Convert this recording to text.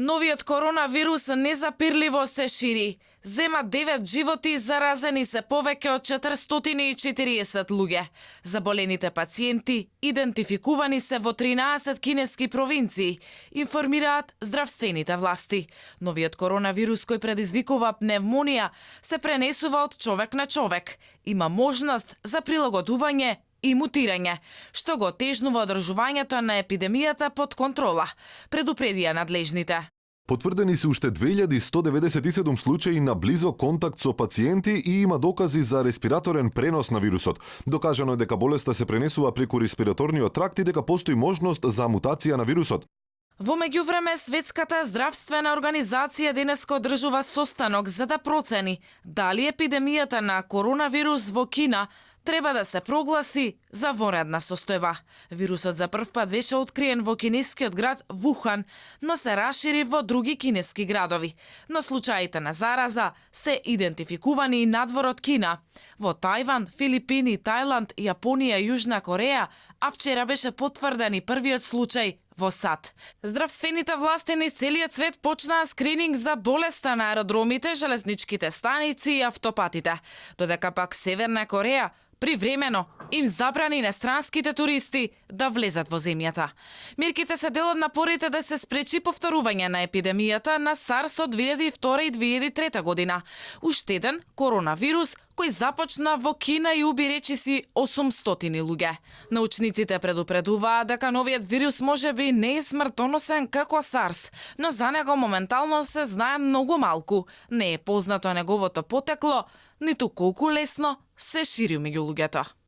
Новиот коронавирус незапирливо се шири. Зема 9 животи, заразени се повеќе од 440 луѓе. Заболените пациенти идентификувани се во 13 кинески провинции, информираат здравствените власти. Новиот коронавирус кој предизвикува пневмонија се пренесува од човек на човек. Има можност за прилагодување и мутирање, што го отежнува одржувањето на епидемијата под контрола, предупредија надлежните. Потврдени се уште 2197 случаи на близок контакт со пациенти и има докази за респираторен пренос на вирусот. Докажано е дека болеста се пренесува преку респираторниот тракт и дека постои можност за мутација на вирусот. Во меѓувреме, Светската здравствена организација денеска одржува состанок за да процени дали епидемијата на коронавирус во Кина треба да се прогласи за вонредна состојба. Вирусот за прв пат беше откриен во кинескиот град Вухан, но се расшири во други кинески градови. Но случаите на зараза се идентификувани и надвор од Кина. Во Тајван, Филипини, Тајланд, Јапонија и Јужна Кореја, а вчера беше потврден и првиот случај во САД. Здравствените власти низ целиот свет почнаа скрининг за болеста на аеродромите, железничките станици и автопатите, додека пак Северна Кореја привремено им забрани иностранските туристи да влезат во земјата. Мерките се дел од напорите да се спречи повторување на епидемијата на SARS од 2002 и 2003 година. Уште еден коронавирус кој започна во Кина и уби речиси 800 луѓе. Научниците предупредуваат дека новиот вирус можеби не е смртоносен како SARS, но за него моментално се знае многу малку. Не е познато неговото потекло, ниту колку лесно се шири меѓу луѓето.